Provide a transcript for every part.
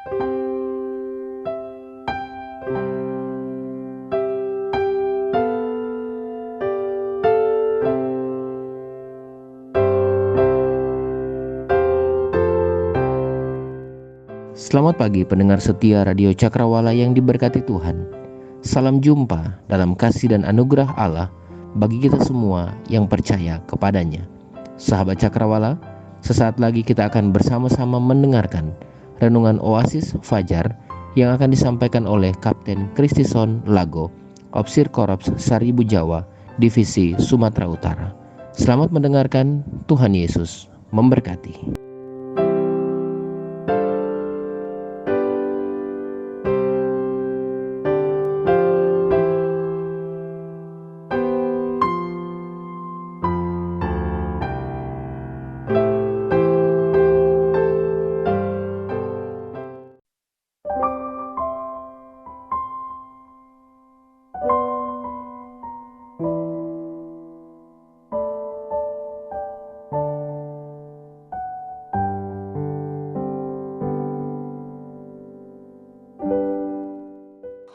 Selamat pagi pendengar setia Radio Cakrawala yang diberkati Tuhan. Salam jumpa dalam kasih dan anugerah Allah bagi kita semua yang percaya kepadanya. Sahabat Cakrawala, sesaat lagi kita akan bersama-sama mendengarkan renungan Oasis Fajar yang akan disampaikan oleh Kapten Kristison Lago, Opsir Korps Saribu Jawa, Divisi Sumatera Utara. Selamat mendengarkan, Tuhan Yesus memberkati.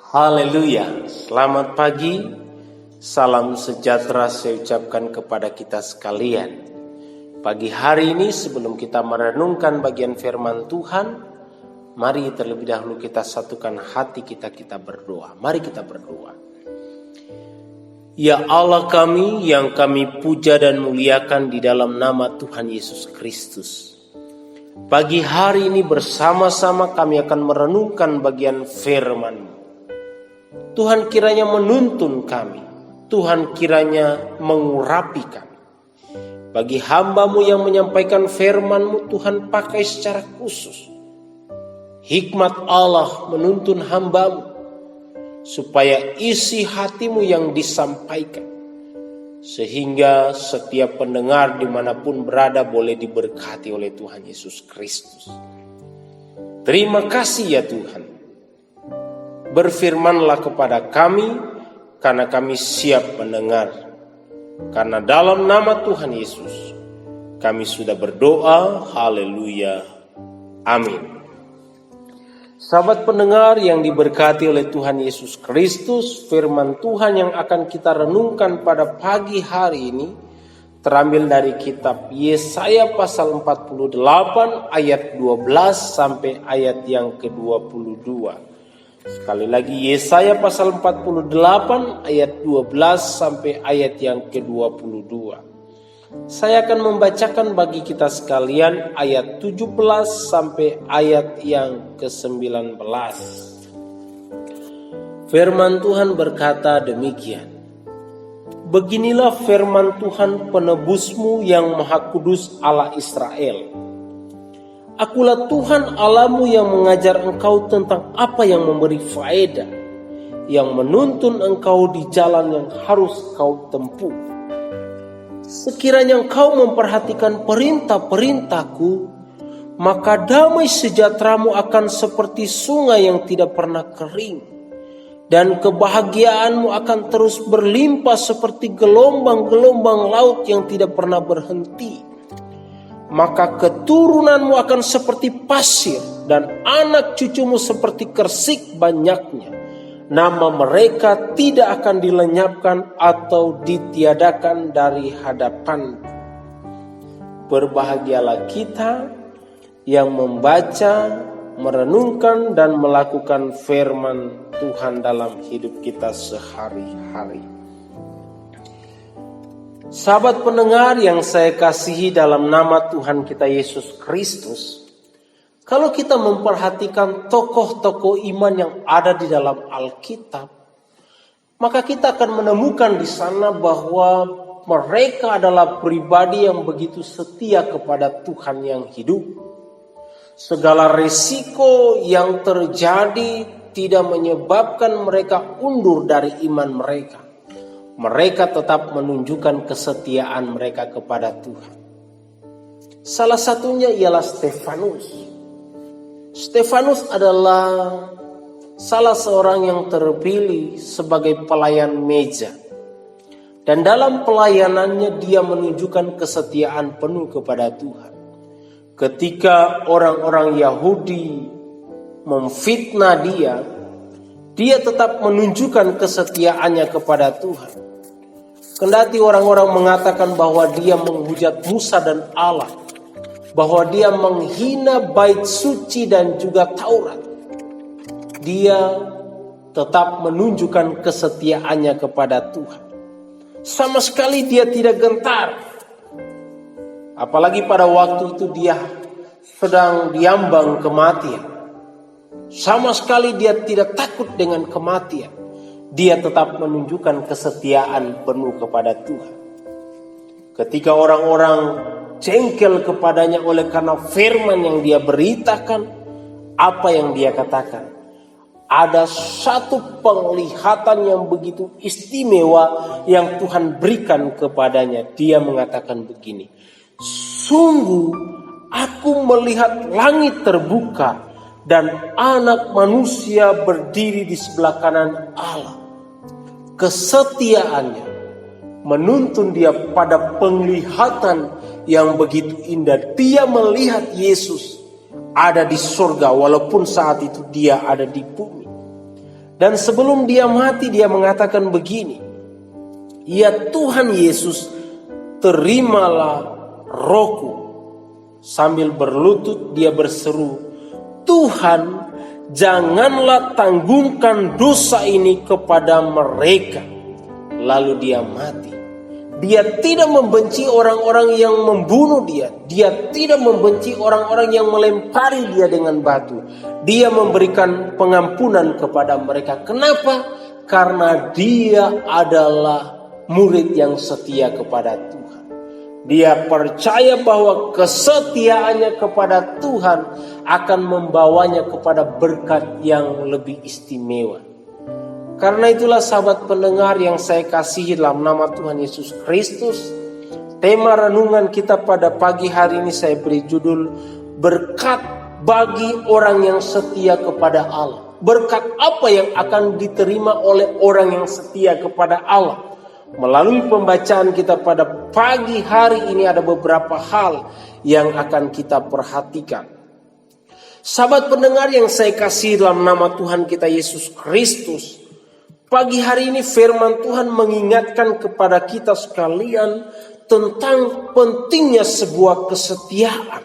Haleluya, selamat pagi, salam sejahtera saya ucapkan kepada kita sekalian. Pagi hari ini sebelum kita merenungkan bagian firman Tuhan, mari terlebih dahulu kita satukan hati kita berdoa. Mari kita berdoa. Ya Allah kami yang kami puja dan muliakan di dalam nama Tuhan Yesus Kristus. Pagi hari ini bersama-sama kami akan merenungkan bagian firman-Mu. Tuhan kiranya menuntun kami, Tuhan kiranya mengurapi kami. Bagi hamba-Mu yang menyampaikan firman-Mu, Tuhan pakai secara khusus. Hikmat Allah menuntun hamba-Mu, supaya isi hati-Mu yang disampaikan, sehingga setiap pendengar dimanapun berada boleh diberkati oleh Tuhan Yesus Kristus. Terima kasih ya Tuhan. Berfirmanlah kepada kami, karena kami siap mendengar. Karena dalam nama Tuhan Yesus, kami sudah berdoa, haleluya, amin. Sahabat pendengar yang diberkati oleh Tuhan Yesus Kristus, firman Tuhan yang akan kita renungkan pada pagi hari ini, terambil dari kitab Yesaya pasal 48 ayat 12 sampai ayat yang ke-22. Sekali lagi Yesaya pasal 48 ayat 12 sampai ayat yang ke-22. Saya akan membacakan bagi kita sekalian ayat 17 sampai ayat yang ke-19. Firman Tuhan berkata demikian. Beginilah firman Tuhan penebusmu yang Maha Kudus Allah Israel. Akulah Tuhan Allahmu yang mengajar engkau tentang apa yang memberi faedah, yang menuntun engkau di jalan yang harus kau tempuh. Sekiranya engkau memperhatikan perintah-perintahku, maka damai sejahteramu akan seperti sungai yang tidak pernah kering, dan kebahagiaanmu akan terus berlimpah seperti gelombang-gelombang laut yang tidak pernah berhenti. Maka keturunanmu akan seperti pasir dan anak cucumu seperti kersik banyaknya. Nama mereka tidak akan dilenyapkan atau ditiadakan dari hadapanku. Berbahagialah kita yang membaca, merenungkan dan melakukan firman Tuhan dalam hidup kita sehari-hari. Sahabat pendengar yang saya kasihi dalam nama Tuhan kita Yesus Kristus, kalau kita memperhatikan tokoh-tokoh iman yang ada di dalam Alkitab, maka kita akan menemukan di sana bahwa mereka adalah pribadi yang begitu setia kepada Tuhan yang hidup. Segala risiko yang terjadi tidak menyebabkan mereka undur dari iman mereka. Mereka tetap menunjukkan kesetiaan mereka kepada Tuhan. Salah satunya ialah Stefanus. Stefanus adalah salah seorang yang terpilih sebagai pelayan meja. Dan dalam pelayanannya dia menunjukkan kesetiaan penuh kepada Tuhan. Ketika orang-orang Yahudi memfitnah dia tetap menunjukkan kesetiaannya kepada Tuhan. Kendati orang-orang mengatakan bahwa dia menghujat Musa dan Allah, bahwa dia menghina bait suci dan juga Taurat, dia tetap menunjukkan kesetiaannya kepada Tuhan. Sama sekali dia tidak gentar. Apalagi pada waktu itu dia sedang diambang kematian. Sama sekali dia tidak takut dengan kematian. Dia tetap menunjukkan kesetiaan penuh kepada Tuhan. Ketika orang-orang jengkel kepadanya oleh karena firman yang dia beritakan, apa yang dia katakan? Ada satu penglihatan yang begitu istimewa yang Tuhan berikan kepadanya. Dia mengatakan begini, sungguh aku melihat langit terbuka dan anak manusia berdiri di sebelah kanan Allah. Kesetiaannya menuntun dia pada penglihatan yang begitu indah. Dia melihat Yesus ada di surga walaupun saat itu dia ada di bumi. Dan sebelum dia mati dia mengatakan begini, ya Tuhan Yesus, terimalah rohku. Sambil berlutut dia berseru, Tuhan, janganlah tanggungkan dosa ini kepada mereka. Lalu dia mati. Dia tidak membenci orang-orang yang membunuh dia. Dia tidak membenci orang-orang yang melempari dia dengan batu. Dia memberikan pengampunan kepada mereka. Kenapa? Karena dia adalah murid yang setia kepada Tuhan. Dia percaya bahwa kesetiaannya kepada Tuhan akan membawanya kepada berkat yang lebih istimewa. Karena itulah sahabat pendengar yang saya kasihi dalam nama Tuhan Yesus Kristus, tema renungan kita pada pagi hari ini saya beri judul berkat bagi orang yang setia kepada Allah. Berkat apa yang akan diterima oleh orang yang setia kepada Allah? Melalui pembacaan kita pada pagi hari ini ada beberapa hal yang akan kita perhatikan. Sahabat pendengar yang saya kasihi dalam nama Tuhan kita Yesus Kristus, pagi hari ini firman Tuhan mengingatkan kepada kita sekalian tentang pentingnya sebuah kesetiaan.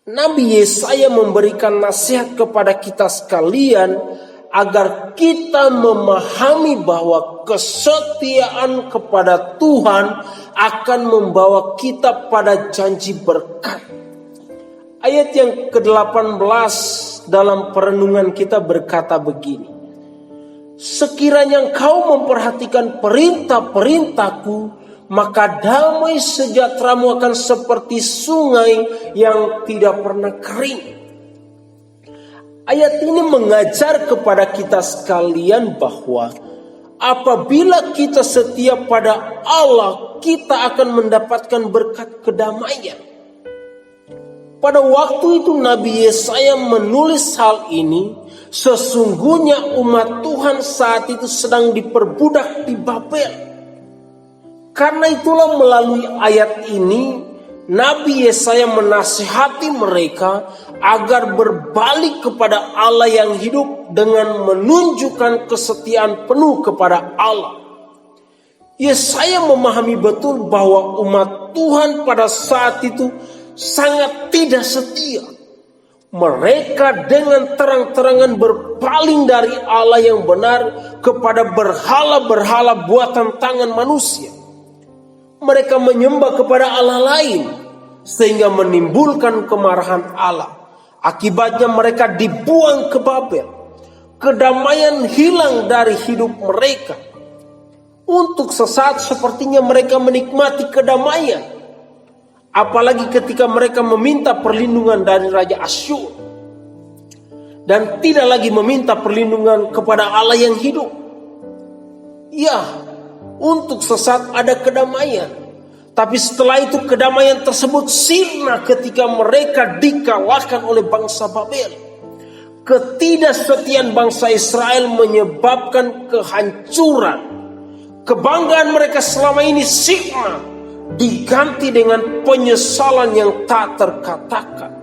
Nabi Yesaya memberikan nasihat kepada kita sekalian agar kita memahami bahwa kesetiaan kepada Tuhan akan membawa kita pada janji berkat. Ayat yang ke-18 dalam perenungan kita berkata begini, sekiranya engkau memperhatikan perintah-perintahku, maka damai sejahteramu akan seperti sungai yang tidak pernah kering. Ayat ini mengajar kepada kita sekalian bahwa apabila kita setia pada Allah, kita akan mendapatkan berkat kedamaian. Pada waktu itu Nabi Yesaya menulis hal ini. Sesungguhnya umat Tuhan saat itu sedang diperbudak di Babel. Karena itulah melalui ayat ini Nabi Yesaya menasihati mereka agar berbalik kepada Allah yang hidup dengan menunjukkan kesetiaan penuh kepada Allah. Yesaya memahami betul bahwa umat Tuhan pada saat itu sangat tidak setia. Mereka dengan terang-terangan berpaling dari Allah yang benar kepada berhala-berhala buatan tangan manusia. Mereka menyembah kepada Allah lain sehingga menimbulkan kemarahan Allah. Akibatnya mereka dibuang ke Babel. Kedamaian hilang dari hidup mereka. Untuk sesaat sepertinya mereka menikmati kedamaian. Apalagi ketika mereka meminta perlindungan dari Raja Asyur. Dan tidak lagi meminta perlindungan kepada Allah yang hidup. Ya, untuk sesaat ada kedamaian. Tapi setelah itu kedamaian tersebut sirna ketika mereka dikalahkan oleh bangsa Babel. Ketidaksetiaan bangsa Israel menyebabkan kehancuran. Kebanggaan mereka selama ini sirna, diganti dengan penyesalan yang tak terkatakan.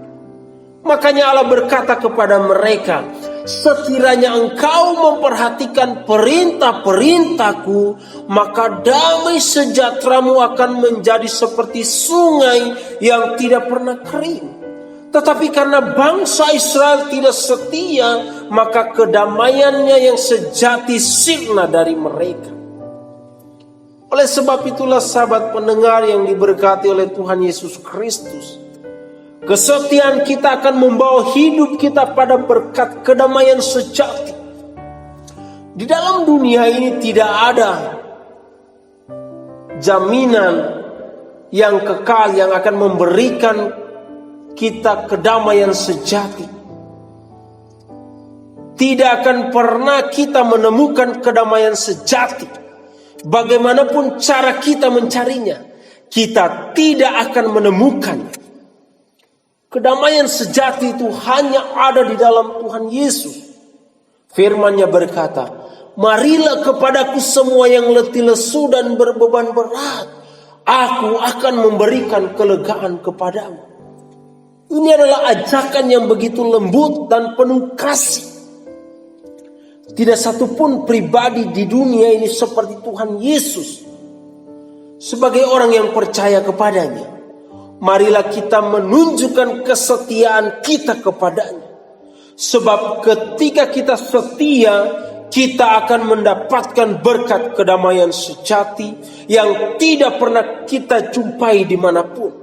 Makanya Allah berkata kepada mereka, sekiranya engkau memperhatikan perintah-perintahku, maka damai sejahteramu akan menjadi seperti sungai yang tidak pernah kering. Tetapi karena bangsa Israel tidak setia, maka kedamaiannya yang sejati sirna dari mereka. Oleh sebab itulah sahabat pendengar yang diberkati oleh Tuhan Yesus Kristus, kesetiaan kita akan membawa hidup kita pada berkat kedamaian sejati. Di dalam dunia ini tidak ada jaminan yang kekal yang akan memberikan kita kedamaian sejati. Tidak akan pernah kita menemukan kedamaian sejati. Bagaimanapun cara kita mencarinya, kita tidak akan menemukannya. Kedamaian sejati itu hanya ada di dalam Tuhan Yesus. Firman-Nya berkata, marilah kepadaku semua yang letih lesu dan berbeban berat, aku akan memberikan kelegaan kepadamu. Ini adalah ajakan yang begitu lembut dan penuh kasih. Tidak satupun pribadi di dunia ini seperti Tuhan Yesus. Sebagai orang yang percaya kepadanya, marilah kita menunjukkan kesetiaan kita kepadanya. Sebab ketika kita setia, kita akan mendapatkan berkat kedamaian sejati yang tidak pernah kita jumpai dimanapun.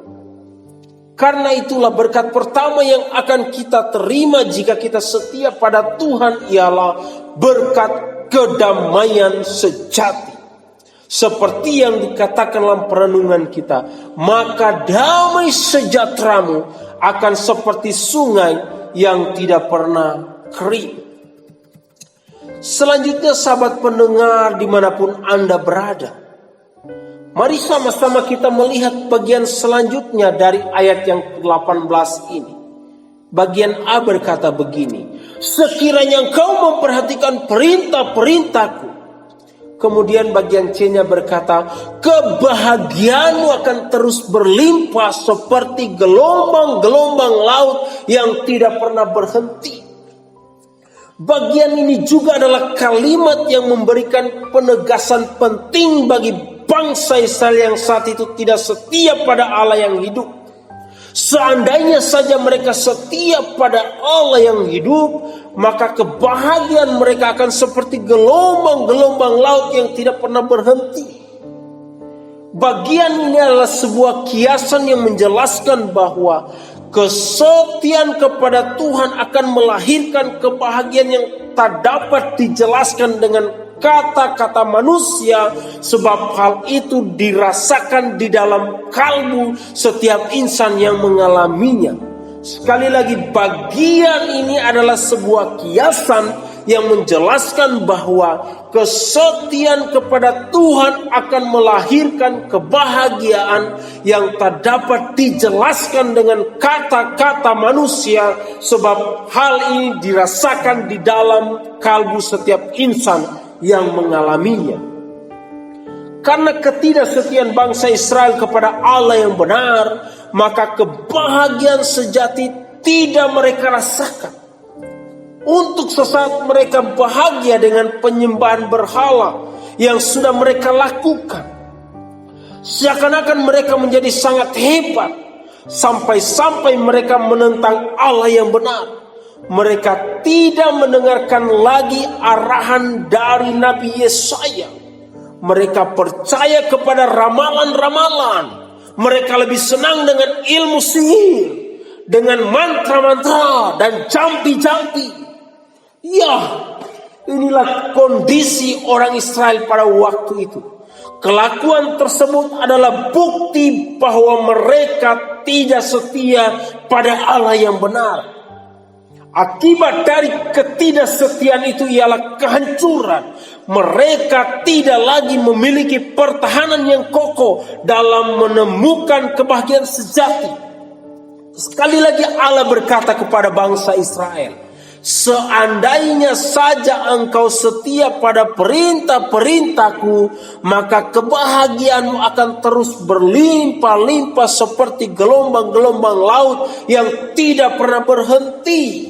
Karena itulah berkat pertama yang akan kita terima jika kita setia pada Tuhan ialah berkat kedamaian sejati. Seperti yang dikatakan dalam perenungan kita, maka damai sejahteramu akan seperti sungai yang tidak pernah kering. Selanjutnya sahabat pendengar dimanapun Anda berada, mari sama-sama kita melihat bagian selanjutnya dari ayat yang ke-18 ini. Bagian A berkata begini, sekiranya engkau memperhatikan perintah-perintahku. Kemudian bagian C-nya berkata, kebahagiaanmu akan terus berlimpah seperti gelombang-gelombang laut yang tidak pernah berhenti. Bagian ini juga adalah kalimat yang memberikan penegasan penting bagi bangsa Israel yang saat itu tidak setia pada Allah yang hidup. Seandainya saja mereka setia pada Allah yang hidup, maka kebahagiaan mereka akan seperti gelombang-gelombang laut yang tidak pernah berhenti. Bagian ini adalah sebuah kiasan yang menjelaskan bahwa kesetiaan kepada Tuhan akan melahirkan kebahagiaan yang tak dapat dijelaskan dengan kata-kata manusia, sebab hal itu dirasakan di dalam kalbu setiap insan yang mengalaminya. Sekali lagi, bagian ini adalah sebuah kiasan yang menjelaskan bahwa kesetiaan kepada Tuhan akan melahirkan kebahagiaan yang tak dapat dijelaskan dengan kata-kata manusia, sebab hal ini dirasakan di dalam kalbu setiap insan yang mengalaminya. Karena ketidaksetiaan bangsa Israel kepada Allah yang benar, maka kebahagiaan sejati tidak mereka rasakan. Untuk sesaat mereka bahagia dengan penyembahan berhala yang sudah mereka lakukan. Seakan-akan mereka menjadi sangat hebat, sampai-sampai mereka menentang Allah yang benar. Mereka tidak mendengarkan lagi arahan dari Nabi Yesaya. Mereka percaya kepada ramalan-ramalan. Mereka lebih senang dengan ilmu sihir, dengan mantra-mantra dan jampi-jampi. Ya, inilah kondisi orang Israel pada waktu itu. Kelakuan tersebut adalah bukti bahwa mereka tidak setia pada Allah yang benar. Akibat dari ketidaksetiaan itu ialah kehancuran. Mereka tidak lagi memiliki pertahanan yang kokoh dalam menemukan kebahagiaan sejati. Sekali lagi Allah berkata kepada bangsa Israel, Seandainya saja engkau setia pada perintah-perintahku, maka kebahagiaanmu akan terus berlimpah-limpah seperti gelombang-gelombang laut yang tidak pernah berhenti.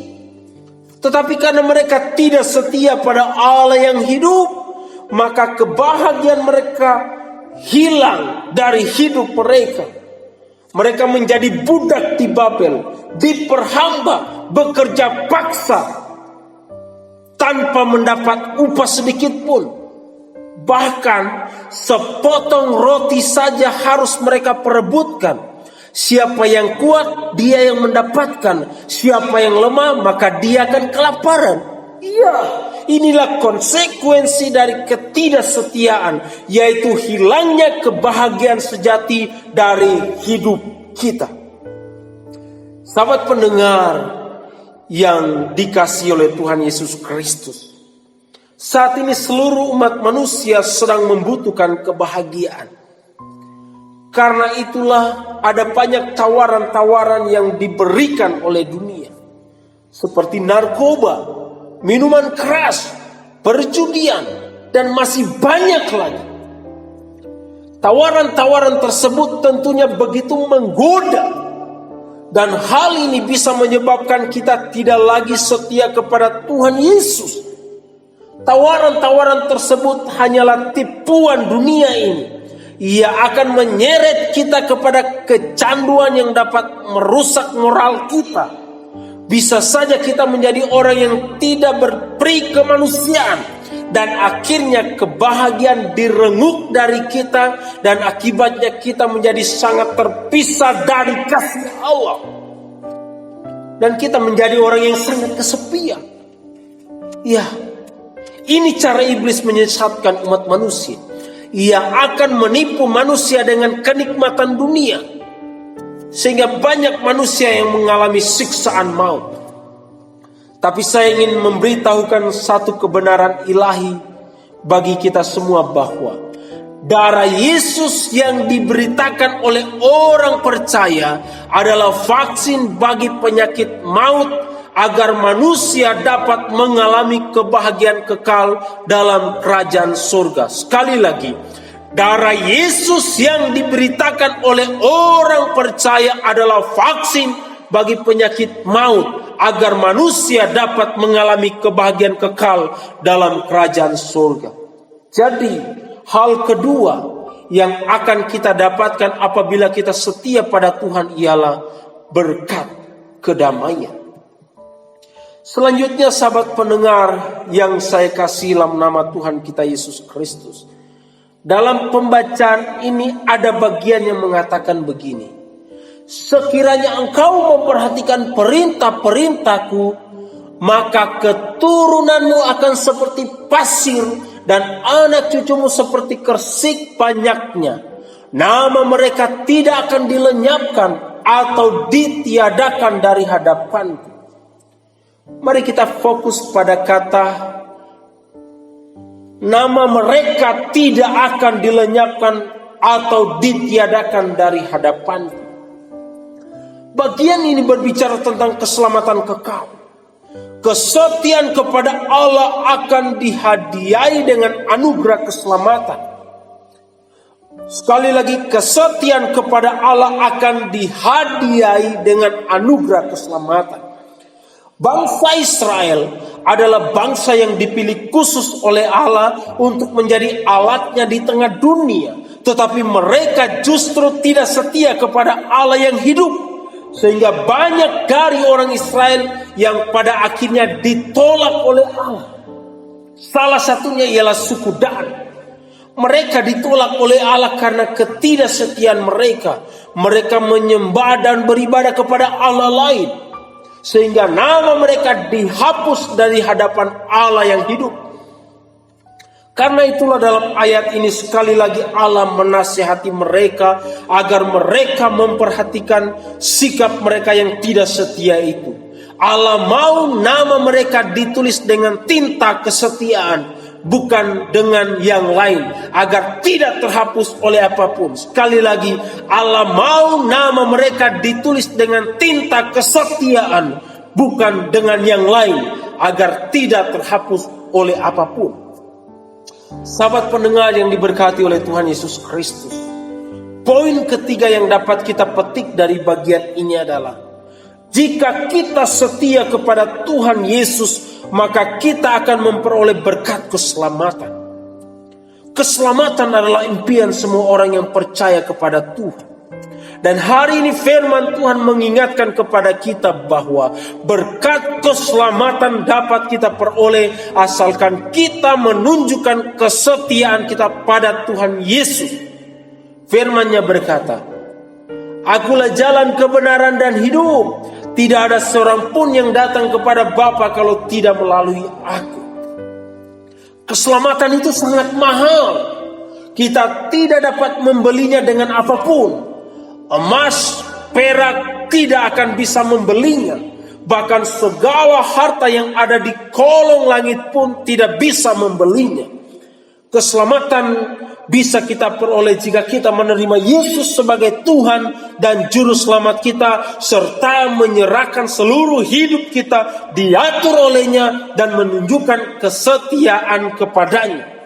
Tetapi karena mereka tidak setia pada Allah yang hidup, maka kebahagiaan mereka hilang dari hidup mereka. Mereka menjadi budak di Babel, diperhamba, bekerja paksa, tanpa mendapat upah sedikit pun. Bahkan sepotong roti saja harus mereka perebutkan. Siapa yang kuat, dia yang mendapatkan. Siapa yang lemah, maka dia akan kelaparan. Iya, inilah konsekuensi dari ketidaksetiaan, yaitu hilangnya kebahagiaan sejati dari hidup kita. Sahabat pendengar yang dikasihi oleh Tuhan Yesus Kristus, saat ini seluruh umat manusia sedang membutuhkan kebahagiaan. Karena itulah ada banyak tawaran-tawaran yang diberikan oleh dunia, seperti narkoba, minuman keras, perjudian, dan masih banyak lagi. Tawaran-tawaran tersebut tentunya begitu menggoda, dan hal ini bisa menyebabkan kita tidak lagi setia kepada Tuhan Yesus. Tawaran-tawaran tersebut hanyalah tipuan dunia ini. Ia akan menyeret kita kepada kecanduan yang dapat merusak moral kita. Bisa saja kita menjadi orang yang tidak berperi kemanusiaan, dan akhirnya kebahagiaan direnguk dari kita, dan akibatnya kita menjadi sangat terpisah dari kasih Allah. Dan kita menjadi orang yang sangat kesepian. Ya, ini cara iblis menyesatkan umat manusia. Ia akan menipu manusia dengan kenikmatan dunia, sehingga banyak manusia yang mengalami siksaan maut. Tapi saya ingin memberitahukan satu kebenaran ilahi bagi kita semua, bahwa darah Yesus yang diberitakan oleh orang percaya adalah vaksin bagi penyakit maut, agar manusia dapat mengalami kebahagiaan kekal dalam kerajaan surga. Sekali lagi, darah Yesus yang diberitakan oleh orang percaya adalah vaksin bagi penyakit maut, agar manusia dapat mengalami kebahagiaan kekal dalam kerajaan surga. Jadi, hal kedua yang akan kita dapatkan apabila kita setia pada Tuhan ialah berkat kedamaian. Selanjutnya, sahabat pendengar yang saya kasih dalam nama Tuhan kita Yesus Kristus, dalam pembacaan ini ada bagian yang mengatakan begini: sekiranya engkau memperhatikan perintah-perintahku, maka keturunanmu akan seperti pasir dan anak cucumu seperti kersik banyaknya. Nama mereka tidak akan dilenyapkan atau ditiadakan dari hadapanku. Mari kita fokus pada kata nama mereka tidak akan dilenyapkan atau ditiadakan dari hadapanku. Bagian ini berbicara tentang keselamatan kekal. Kesetiaan kepada Allah akan dihadiahi dengan anugerah keselamatan. Sekali lagi, kesetiaan kepada Allah akan dihadiahi dengan anugerah keselamatan. Bangsa Israel adalah bangsa yang dipilih khusus oleh Allah untuk menjadi alatnya di tengah dunia. Tetapi mereka justru tidak setia kepada Allah yang hidup. Sehingga banyak dari orang Israel yang pada akhirnya ditolak oleh Allah. Salah satunya ialah suku Dan. Mereka ditolak oleh Allah karena ketidaksetiaan mereka. Mereka menyembah dan beribadah kepada Allah lain, sehingga nama mereka dihapus dari hadapan Allah yang hidup. Karena itulah dalam ayat ini sekali lagi Allah menasihati mereka agar mereka memperhatikan sikap mereka yang tidak setia itu. Allah mau nama mereka ditulis dengan tinta kesetiaan, bukan dengan yang lain, agar tidak terhapus oleh apapun. Sekali lagi, Allah mau nama mereka ditulis dengan tinta kesetiaan, bukan dengan yang lain, agar tidak terhapus oleh apapun. Sahabat pendengar yang diberkati oleh Tuhan Yesus Kristus, poin ketiga yang dapat kita petik dari bagian ini adalah, jika kita setia kepada Tuhan Yesus, maka kita akan memperoleh berkat keselamatan. Keselamatan adalah impian semua orang yang percaya kepada Tuhan. Dan hari ini firman Tuhan mengingatkan kepada kita bahwa berkat keselamatan dapat kita peroleh asalkan kita menunjukkan kesetiaan kita pada Tuhan Yesus. Firman-Nya berkata, "Akulah jalan kebenaran dan hidup. Tidak ada seorang pun yang datang kepada Bapa kalau tidak melalui aku." Keselamatan itu sangat mahal. Kita tidak dapat membelinya dengan apapun. Emas, perak tidak akan bisa membelinya. Bahkan segala harta yang ada di kolong langit pun tidak bisa membelinya. Keselamatan bisa kita peroleh jika kita menerima Yesus sebagai Tuhan dan Juru Selamat kita, serta menyerahkan seluruh hidup kita diatur olehnya dan menunjukkan kesetiaan kepadanya.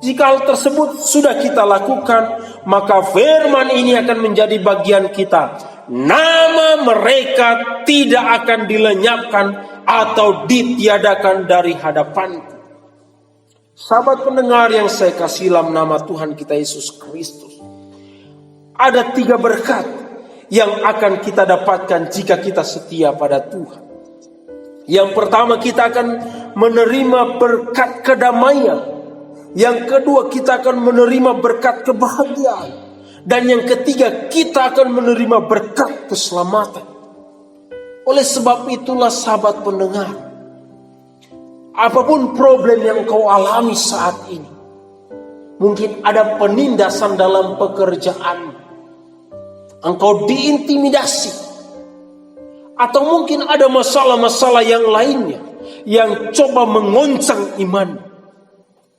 Jika hal tersebut sudah kita lakukan, maka firman ini akan menjadi bagian kita. Nama mereka tidak akan dilenyapkan atau ditiadakan dari hadapanku. Sahabat pendengar yang saya kasih dalam nama Tuhan kita Yesus Kristus, ada 3 berkat yang akan kita dapatkan jika kita setia pada Tuhan. Yang pertama, kita akan menerima berkat kedamaian. Yang kedua, kita akan menerima berkat kebahagiaan. Dan yang ketiga, kita akan menerima berkat keselamatan. Oleh sebab itulah sahabat pendengar, apapun problem yang kau alami saat ini, mungkin ada penindasan dalam pekerjaan, engkau diintimidasi, atau mungkin ada masalah-masalah yang lainnya yang coba mengoncang iman.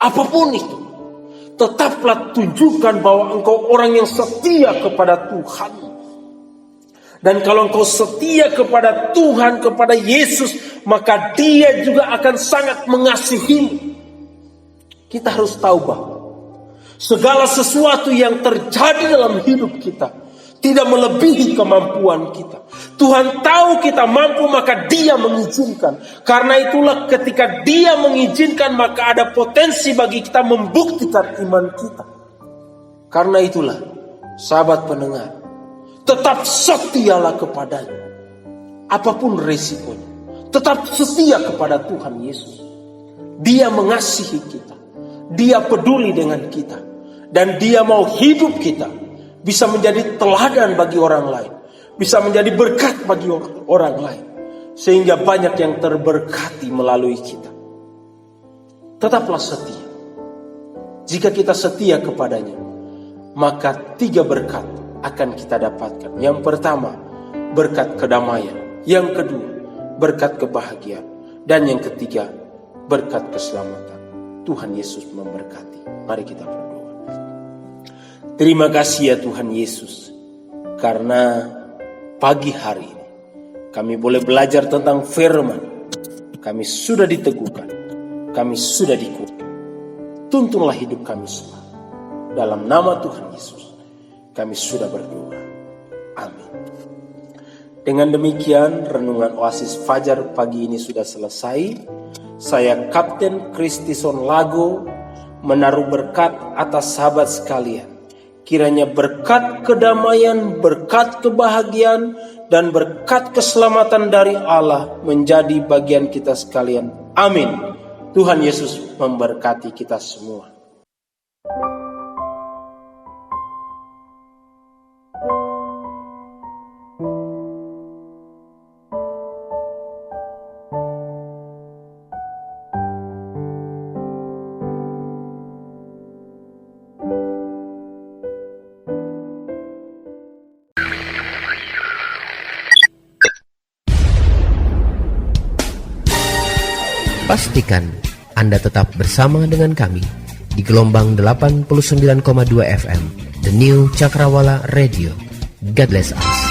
Apapun itu, tetaplah tunjukkan bahwa engkau orang yang setia kepada Tuhan. Dan kalau engkau setia kepada Tuhan, kepada Yesus, maka Dia juga akan sangat mengasihimu. Kita harus tahu bahwa segala sesuatu yang terjadi dalam hidup kita tidak melebihi kemampuan kita. Tuhan tahu kita mampu, maka Dia mengizinkan. Karena itulah ketika Dia mengizinkan, maka ada potensi bagi kita membuktikan iman kita. Karena itulah, sahabat pendengar, tetap setialah kepadanya. Apapun resikonya, tetap setia kepada Tuhan Yesus. Dia mengasihi kita. Dia peduli dengan kita. Dan Dia mau hidup kita bisa menjadi teladan bagi orang lain, bisa menjadi berkat bagi orang lain, sehingga banyak yang terberkati melalui kita. Tetaplah setia. Jika kita setia kepadanya, maka 3 berkat akan kita dapatkan. Yang pertama, berkat kedamaian. Yang kedua, berkat kebahagiaan. Dan yang ketiga, berkat keselamatan. Tuhan Yesus memberkati. Mari kita berdoa. Terima kasih ya Tuhan Yesus, karena pagi hari ini kami boleh belajar tentang firman. Kami sudah diteguhkan, kami sudah dikuatkan. Tuntunlah hidup kami semua. Dalam nama Tuhan Yesus kami sudah berdoa. Amin. Dengan demikian renungan Oasis Fajar pagi ini sudah selesai. Saya Kapten Kristison Lago menaruh berkat atas sahabat sekalian. Kiranya berkat kedamaian, berkat kebahagiaan, dan berkat keselamatan dari Allah menjadi bagian kita sekalian. Amin. Tuhan Yesus memberkati kita semua. Pastikan Anda tetap bersama dengan kami di gelombang 89,2 FM, The New Cakrawala Radio. God bless us.